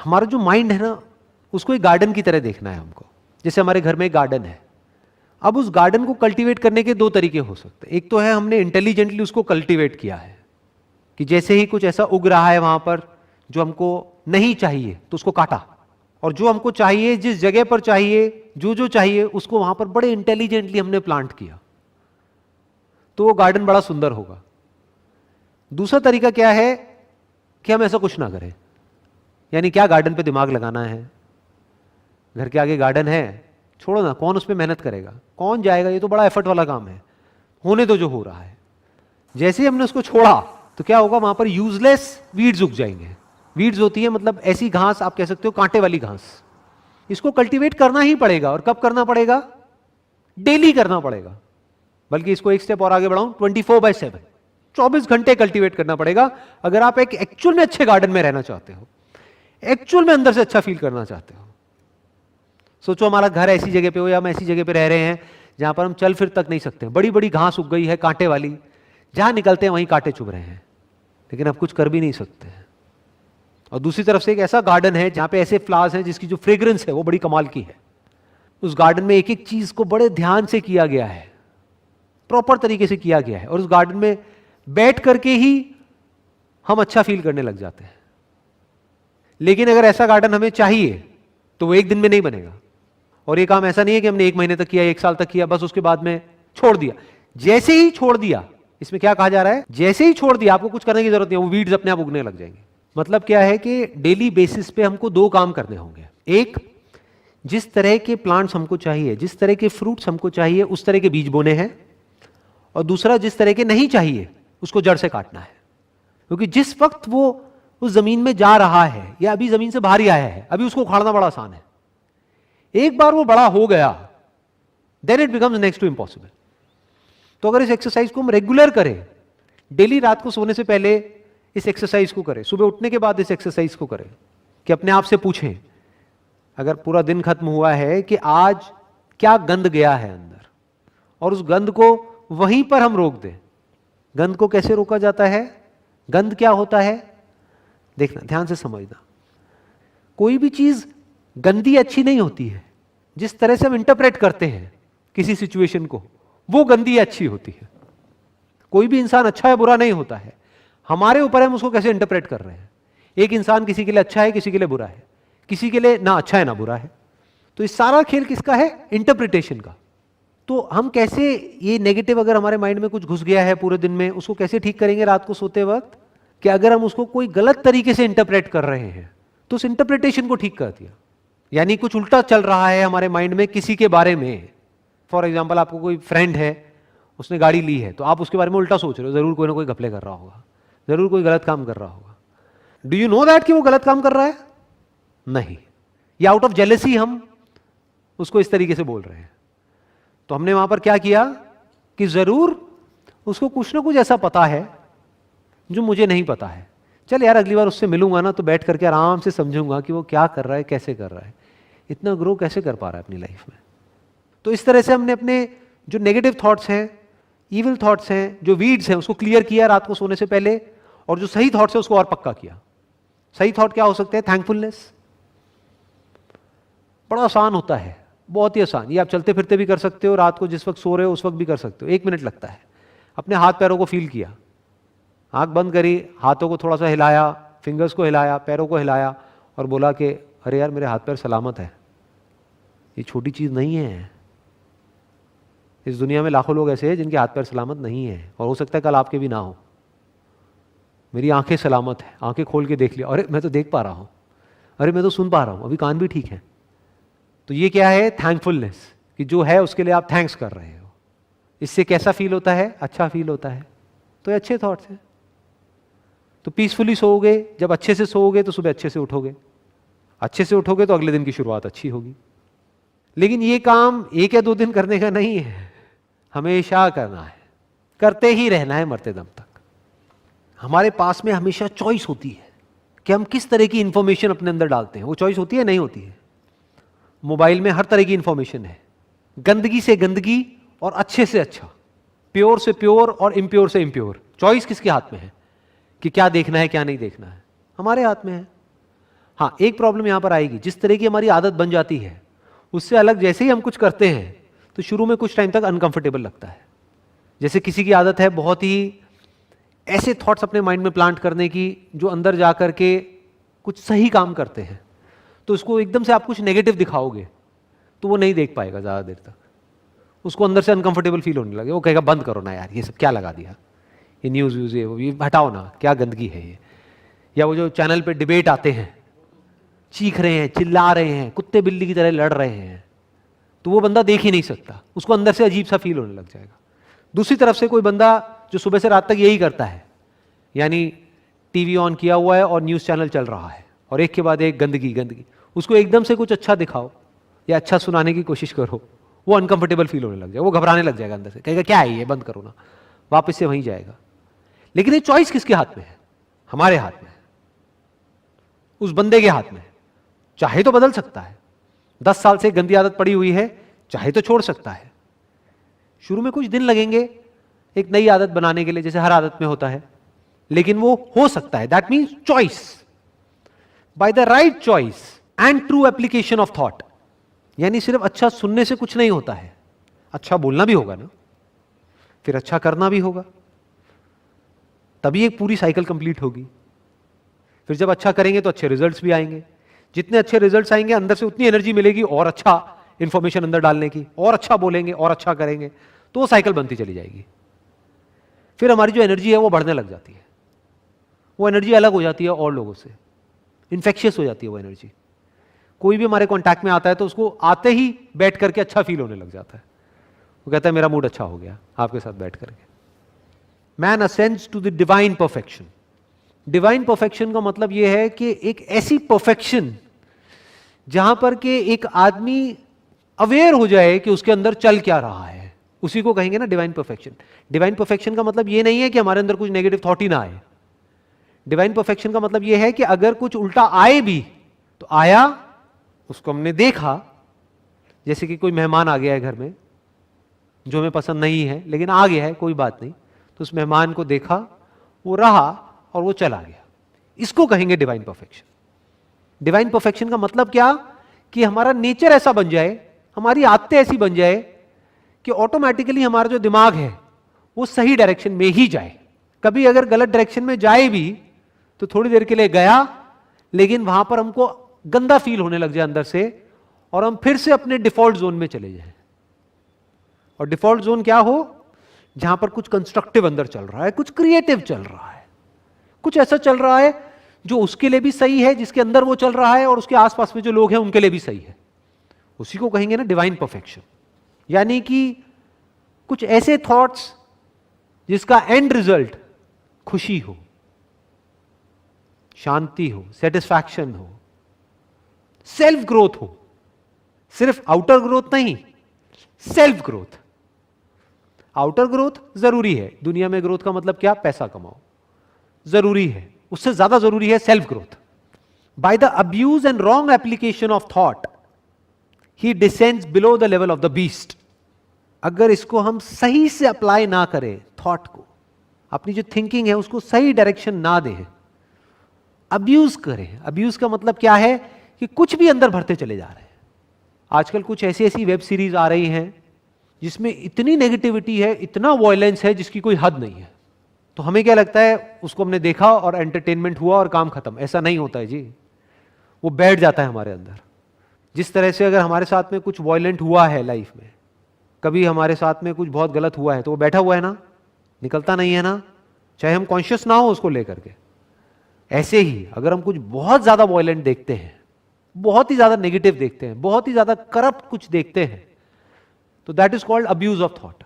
हमारा जो माइंड है ना, उसको एक गार्डन की तरह देखना है हमको। जैसे हमारे घर में एक गार्डन है, अब उस गार्डन को कल्टीवेट करने के दो तरीके हो सकते हैं। एक तो है हमने इंटेलिजेंटली उसको कल्टीवेट किया है कि जैसे ही कुछ ऐसा उग रहा है वहां पर जो हमको नहीं चाहिए तो उसको काटा, और जो हमको चाहिए, जिस जगह पर चाहिए, जो चाहिए, उसको वहां पर बड़े इंटेलिजेंटली हमने प्लांट किया, तो वो गार्डन बड़ा सुंदर होगा। दूसरा तरीका क्या है कि हम ऐसा कुछ ना करें, यानी क्या गार्डन पे दिमाग लगाना है, घर के आगे गार्डन है, छोड़ो ना, कौन उस पर मेहनत करेगा, कौन जाएगा, ये तो बड़ा एफर्ट वाला काम है, होने दो जो हो रहा है। जैसे ही हमने उसको छोड़ा तो क्या होगा, वहां पर यूजलेस वीड्स उग जाएंगे। वीड्स होती है मतलब ऐसी घास, आप कह सकते हो कांटे वाली घास। इसको कल्टीवेट करना ही पड़ेगा, और कब करना पड़ेगा, डेली करना पड़ेगा। बल्कि इसको एक स्टेप और आगे बढ़ाऊं, 24/7, 24 घंटे कल्टीवेट करना पड़ेगा अगर आप एक एक्चुअल में अच्छे गार्डन में रहना चाहते हो, एक्चुअल में अंदर से अच्छा फील करना चाहते हो। सोचो हमारा घर ऐसी जगह पे हो, या हम ऐसी जगह पे रह रहे हैं जहां पर हम चल फिर तक नहीं सकते, बड़ी बड़ी घास उग गई है कांटे वाली, जहां निकलते हैं वहीं कांटे चुभ रहे हैं, लेकिन अब कुछ कर भी नहीं सकते। और दूसरी तरफ से एक ऐसा गार्डन है जहां पे ऐसे फ्लावर्स हैं जिसकी जो फ्रेग्रेंस है वो बड़ी कमाल की है। उस गार्डन में एक एक चीज को बड़े ध्यान से किया गया है, प्रॉपर तरीके से किया गया है, और उस गार्डन में बैठ करके ही हम अच्छा फील करने लग जाते हैं। लेकिन अगर ऐसा गार्डन हमें चाहिए तो वो एक दिन में नहीं बनेगा। और ये काम ऐसा नहीं है कि हमने 1 महीने तक किया, 1 साल तक किया, बस उसके बाद में छोड़ दिया। जैसे ही छोड़ दिया, इसमें क्या कहा जा रहा है, जैसे ही छोड़ दिया, आपको कुछ करने की जरूरत नहीं है, वो वीड्स अपने आप उगने लग जाएंगे। मतलब क्या है कि डेली बेसिस पे हमको 2 काम करने होंगे। एक, जिस तरह के प्लांट्स हमको चाहिए, जिस तरह के फ्रूट्स हमको चाहिए, उस तरह के बीज बोने हैं। और दूसरा, जिस तरह के नहीं चाहिए उसको जड़ से काटना है। क्योंकि जिस वक्त वो उस जमीन में जा रहा है या अभी जमीन से बाहर ही आया है, अभी उसको उखाड़ना बड़ा आसान है। एक बार वो बड़ा हो गया, then it becomes next to impossible. तो अगर इस एक्सरसाइज को हम रेगुलर करें, डेली रात को सोने से पहले इस एक्सरसाइज को करें, सुबह उठने के बाद इस एक्सरसाइज को करें, कि अपने आप से पूछें, अगर पूरा दिन खत्म हुआ है, कि आज क्या गंद गया है अंदर, और उस गंद को वहीं पर हम रोक दें। गंद को कैसे रोका जाता है, गंद क्या होता है, देखना, ध्यान से समझना। कोई भी चीज गंदी अच्छी नहीं होती है, जिस तरह से हम इंटरप्रेट करते हैं किसी सिचुएशन को, वो गंदी अच्छी होती है। कोई भी इंसान अच्छा या बुरा नहीं होता है, हमारे ऊपर हम उसको कैसे इंटरप्रेट कर रहे हैं। एक इंसान किसी के लिए अच्छा है, किसी के लिए बुरा है, किसी के लिए ना अच्छा है ना बुरा है। तो इस सारा खेल किसका है, इंटरप्रिटेशन का। तो हम कैसे ये नेगेटिव अगर हमारे माइंड में कुछ घुस गया है पूरे दिन में, उसको कैसे ठीक करेंगे रात को सोते वक्त, कि अगर हम उसको कोई गलत तरीके से इंटरप्रेट कर रहे हैं तो उस इंटरप्रिटेशन को ठीक कर दिया। यानी कुछ उल्टा चल रहा है हमारे माइंड में किसी के बारे में। फॉर एग्जाम्पल, आपको कोई फ्रेंड है, उसने गाड़ी ली है, तो आप उसके बारे में उल्टा सोच रहे हो, जरूर कोई ना कोई घपले कर रहा होगा, जरूर कोई गलत काम कर रहा होगा। डू यू नो दैट कि वो गलत काम कर रहा है? नहीं, या आउट ऑफ जेलेसी हम उसको इस तरीके से बोल रहे हैं। तो हमने वहां पर क्या किया कि जरूर उसको कुछ ना कुछ ऐसा पता है जो मुझे नहीं पता है। चल यार, अगली बार उससे मिलूंगा ना तो बैठ करके आराम से समझूंगा कि वो क्या कर रहा है, कैसे कर रहा है, इतना ग्रो कैसे कर पा रहा है अपनी लाइफ में। तो इस तरह से हमने अपने जो नेगेटिव थॉट्स हैं, इविल थॉट्स हैं, जो वीड्स हैं, उसको क्लियर किया रात को सोने से पहले, और जो सही थॉट्स है उसको और पक्का किया। सही थॉट क्या हो सकते हैं, थैंकफुलनेस। बड़ा आसान होता है, बहुत ही आसान। ये आप चलते फिरते भी कर सकते हो, रात को जिस वक्त सो रहे हो उस वक्त भी कर सकते हो। 1 मिनट लगता है। अपने हाथ पैरों को फील किया, आंख बंद करी, हाथों को थोड़ा सा हिलाया, फिंगर्स को हिलाया, पैरों को हिलाया, और बोला कि अरे यार, मेरे हाथ पैर सलामत है। ये छोटी चीज नहीं है। इस दुनिया में लाखों लोग ऐसे हैं जिनके हाथ पैर सलामत नहीं है, और हो सकता है कल आपके भी ना हो। मेरी आंखें सलामत है, आंखें खोल के देख लिया, अरे मैं तो देख पा रहा हूं, अरे मैं तो सुन पा रहा हूं, अभी कान भी ठीक है। तो ये क्या है, थैंकफुलनेस, कि जो है उसके लिए आप थैंक्स कर रहे हो। इससे कैसा फील होता है, अच्छा फील होता है। तो ये अच्छे थॉट्स हैं। तो पीसफुली सोओगे, जब अच्छे से सोओगे तो सुबह अच्छे से उठोगे, अच्छे से उठोगे तो अगले दिन की शुरुआत अच्छी होगी। लेकिन ये काम 1 या 2 दिन करने का नहीं है, हमेशा करना है, करते ही रहना है मरते दम तक। हमारे पास में हमेशा चॉइस होती है कि हम किस तरह की इंफॉर्मेशन अपने अंदर डालते हैं। वो चॉइस होती है, नहीं होती है। मोबाइल में हर तरह की इंफॉर्मेशन है, गंदगी से गंदगी और अच्छे से अच्छा, प्योर से प्योर और इम्प्योर से इम्प्योर। चॉइस किसके हाथ में है कि क्या देखना है क्या नहीं देखना है? हमारे हाथ में है। हाँ, एक प्रॉब्लम यहां पर आएगी, जिस तरह की हमारी आदत बन जाती है उससे अलग जैसे ही हम कुछ करते हैं तो शुरू में कुछ टाइम तक अनकंफर्टेबल लगता है। जैसे किसी की आदत है बहुत ही ऐसे थॉट्स अपने माइंड में प्लांट करने की जो अंदर जा करके कुछ सही काम करते हैं, तो उसको एकदम से आप कुछ नेगेटिव दिखाओगे तो वो नहीं देख पाएगा ज़्यादा देर तक, उसको अंदर से अनकंफर्टेबल फील होने लगे, वो कहेगा बंद करो ना यार, ये सब क्या लगा दिया, ये न्यूज़ व्यूज़ ये हटाओ ना, क्या गंदगी है ये। या वो जो चैनल पे डिबेट आते हैं, चीख रहे हैं, चिल्ला रहे हैं, कुत्ते बिल्ली की तरह लड़ रहे हैं, तो वो बंदा देख ही नहीं सकता, उसको अंदर से अजीब सा फील होने लग जाएगा। दूसरी तरफ से कोई बंदा जो सुबह से रात तक यही करता है, यानी टीवी ऑन किया हुआ है और न्यूज़ चैनल चल रहा है और एक के बाद एक गंदगी गंदगी, उसको एकदम से कुछ अच्छा दिखाओ या अच्छा सुनाने की कोशिश करो, वो अनकंफर्टेबल फील होने लग जाएगा, वो घबराने लग जाएगा अंदर से, कहेगा क्या है ये, बंद करो ना, वापस से वहीं जाएगा। लेकिन ये चॉइस किसके हाथ में है? हमारे हाथ में, उस बंदे के हाथ में। चाहे तो बदल सकता है, 10 साल से गंदी आदत पड़ी हुई है, चाहे तो छोड़ सकता है। शुरू में कुछ दिन लगेंगे एक नई आदत बनाने के लिए, जैसे हर आदत में होता है, लेकिन वो हो सकता है। That means choice, by the right choice and true application of thought. यानी सिर्फ अच्छा सुनने से कुछ नहीं होता है, अच्छा बोलना भी होगा ना, फिर अच्छा करना भी होगा, तभी एक पूरी साइकिल कंप्लीट होगी। फिर जब अच्छा करेंगे तो अच्छे रिजल्ट्स भी आएंगे, जितने अच्छे रिजल्ट्स आएंगे अंदर से उतनी एनर्जी मिलेगी और अच्छा इंफॉर्मेशन अंदर डालने की, और अच्छा बोलेंगे और अच्छा करेंगे, तो वो साइकिल बनती चली जाएगी। फिर हमारी जो एनर्जी है वो बढ़ने लग जाती है, वो एनर्जी अलग हो जाती है और लोगों से, इन्फेक्शियस हो जाती है वो एनर्जी। कोई भी हमारे कांटेक्ट में आता है तो उसको आते ही बैठ करके अच्छा फील होने लग जाता है, वो कहता है मेरा मूड अच्छा हो गया आपके साथ बैठ करके। Man ascends to the divine perfection. Divine perfection का मतलब यह है कि एक ऐसी परफेक्शन जहां पर के एक आदमी अवेयर हो जाए कि उसके अंदर चल क्या रहा है, उसी को कहेंगे ना डिवाइन परफेक्शन। डिवाइन परफेक्शन का मतलब यह नहीं है कि हमारे अंदर कुछ नेगेटिव थॉट ही ना आए। डिवाइन परफेक्शन का मतलब यह है कि अगर कुछ उल्टा आए भी तो आया, उसको हमने देखा, जैसे कि कोई मेहमान आ गया है घर में जो हमें पसंद नहीं है लेकिन आ गया है, कोई बात नहीं, तो उस मेहमान को देखा, वो रहा और वो चला गया, इसको कहेंगे डिवाइन परफेक्शन। डिवाइन परफेक्शन का मतलब क्या, कि हमारा नेचर ऐसा बन जाए, हमारी आदतें ऐसी बन जाए कि ऑटोमेटिकली हमारा जो दिमाग है वो सही डायरेक्शन में ही जाए। कभी अगर गलत डायरेक्शन में जाए भी तो थोड़ी देर के लिए गया, लेकिन वहां पर हमको गंदा फील होने लग जाए अंदर से और हम फिर से अपने डिफॉल्ट जोन में चले जाएं। और डिफॉल्ट जोन क्या हो, जहां पर कुछ कंस्ट्रक्टिव अंदर चल रहा है, कुछ क्रिएटिव चल रहा है, कुछ ऐसा चल रहा है जो उसके लिए भी सही है, जिसके अंदर वो चल रहा है, और उसके आसपास में जो लोग हैं उनके लिए भी सही है, उसी को कहेंगे ना डिवाइन परफेक्शन। यानी कि कुछ ऐसे थॉट्स जिसका एंड रिजल्ट खुशी हो, शांति हो, सेटिस्फैक्शन हो, सेल्फ ग्रोथ हो। सिर्फ आउटर ग्रोथ नहीं, सेल्फ ग्रोथ। आउटर ग्रोथ जरूरी है, दुनिया में ग्रोथ का मतलब क्या, पैसा कमाओ, जरूरी है, उससे ज्यादा जरूरी है self growth. By the abuse and wrong application of thought he descends below the level of the beast. अगर इसको हम सही से अप्लाई ना करें, थॉट को, अपनी जो थिंकिंग है उसको सही डायरेक्शन ना दें, अब्यूज करें। अब्यूज का मतलब क्या है, कि कुछ भी अंदर भरते चले जा रहे हैं। आजकल कुछ ऐसी ऐसी वेब सीरीज आ रही हैं जिसमें इतनी नेगेटिविटी है, इतना वायलेंस है जिसकी कोई हद नहीं है। तो हमें क्या लगता है, उसको हमने देखा और एंटरटेनमेंट हुआ और काम खत्म। ऐसा नहीं होता है जी, वो बैठ जाता है हमारे अंदर। जिस तरह से अगर हमारे साथ में कुछ वायलेंट हुआ है लाइफ में, कभी हमारे साथ में कुछ बहुत गलत हुआ है, तो वो बैठा हुआ है ना, निकलता नहीं है ना, चाहे हम कॉन्शियस ना हो उसको लेकर के। ऐसे ही अगर हम कुछ बहुत ज्यादा वायलेंट देखते हैं, बहुत ही ज्यादा नेगेटिव देखते हैं, बहुत ही ज्यादा करप्ट कुछ देखते हैं, तो that is called abuse of thought.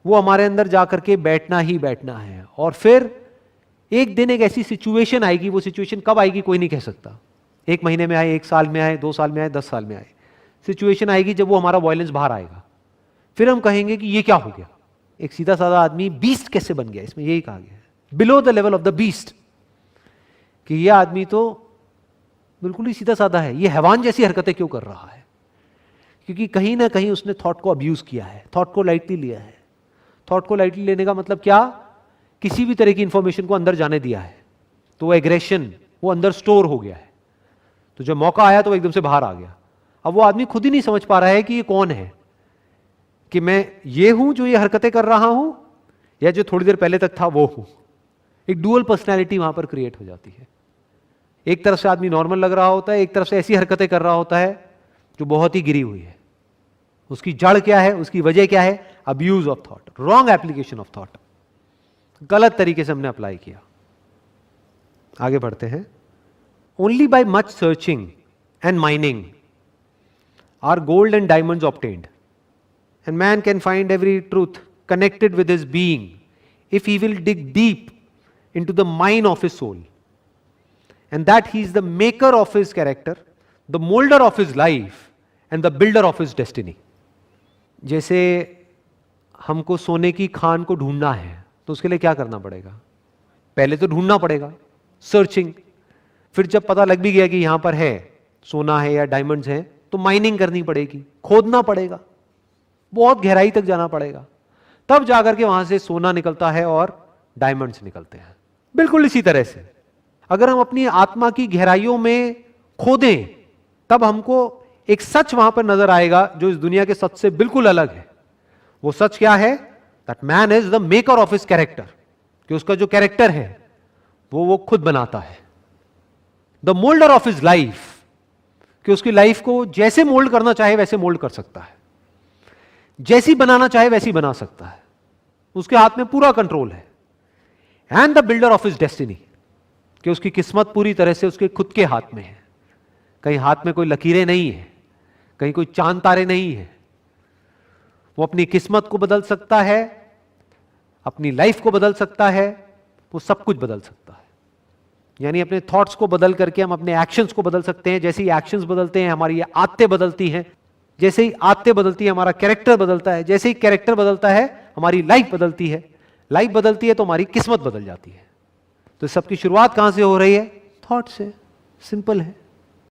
वो हमारे अंदर जाकर के बैठना ही बैठना है। और फिर एक दिन एक ऐसी सिचुएशन आएगी, वो सिचुएशन कब आएगी कोई नहीं कह सकता, 1 महीने में आए, 1 साल में आए, 2 साल में आए, 10 साल में आए, सिचुएशन आएगी जब वो हमारा वायलेंस बाहर आएगा। फिर हम कहेंगे कि ये क्या हो गया, एक सीधा साधा आदमी बीस्ट कैसे बन गया, इसमें यही कहा गया है, below the level of the beast, कि ये आदमी तो बिल्कुल ही सीधा साधा है, ये हैवान जैसी हरकतें क्यों कर रहा है, क्योंकि कहीं ना कहीं उसने थॉट को अब्यूज किया है, थॉट को लाइटली लिया है। थॉट को लाइटली लेने का मतलब क्या, किसी भी तरह की इंफॉर्मेशन को अंदर जाने दिया है, तो वो एग्रेशन वो अंदर स्टोर हो गया है। तो जब मौका आया तो वो एकदम से बाहर आ गया। अब वो आदमी खुद ही नहीं समझ पा रहा है कि ये कौन है, कि मैं ये हूं जो ये हरकतें कर रहा हूं या जो थोड़ी देर पहले तक था वो हूं। एक डुअल पर्सनैलिटी वहां पर क्रिएट हो जाती है। एक तरफ से आदमी नॉर्मल लग रहा होता है, एक तरफ से ऐसी हरकतें कर रहा होता है जो बहुत ही गिरी हुई है। उसकी जड़ क्या है, उसकी वजह क्या है? Abuse of thought, wrong application of thought, गलत तरीके से हमने अप्लाई किया। आगे बढ़ते हैं। Only by much searching and mining are gold and diamonds obtained, and man can find every truth connected with his being if he will dig deep into the mine of his soul, and that he is the maker of his character, the molder of his life and the builder of his destiny. जैसे हमको सोने की खान को ढूंढना है तो उसके लिए क्या करना पड़ेगा? पहले तो ढूंढना पड़ेगा, सर्चिंग। फिर जब पता लग भी गया कि यहां पर है, सोना है या डायमंड्स हैं, तो माइनिंग करनी पड़ेगी, खोदना पड़ेगा, बहुत गहराई तक जाना पड़ेगा, तब जाकर के वहां से सोना निकलता है और डायमंड्स निकलते हैं। बिल्कुल इसी तरह से अगर हम अपनी आत्मा की गहराइयों में खोदें तब हमको एक सच वहां पर नजर आएगा जो इस दुनिया के सच से बिल्कुल अलग है। वो सच क्या है? That man is the maker of his character, कि उसका जो कैरेक्टर है वो खुद बनाता है। The moulder of his life, कि उसकी लाइफ को जैसे मोल्ड करना चाहे वैसे मोल्ड कर सकता है, जैसी बनाना चाहे वैसी बना सकता है, उसके हाथ में पूरा कंट्रोल है। And the builder of his destiny, कि उसकी किस्मत पूरी तरह से उसके खुद के हाथ में है। कहीं हाथ में कोई लकीरें नहीं है, कहीं कोई चांद तारे नहीं है। वो अपनी किस्मत को बदल सकता है, अपनी लाइफ को बदल सकता है, वो सब कुछ बदल सकता है। यानी अपने थॉट्स को बदल करके हम अपने एक्शंस को बदल सकते हैं। जैसे ही एक्शंस बदलते हैं हमारी ये आदतें बदलती हैं, जैसे ही आदतें बदलती है हमारा कैरेक्टर बदलता है, जैसे ही कैरेक्टर बदलता है हमारी लाइफ बदलती है, लाइफ बदलती है तो हमारी किस्मत बदल जाती है। तो सबकी शुरुआत कहां से हो रही है? थॉट से। सिंपल है।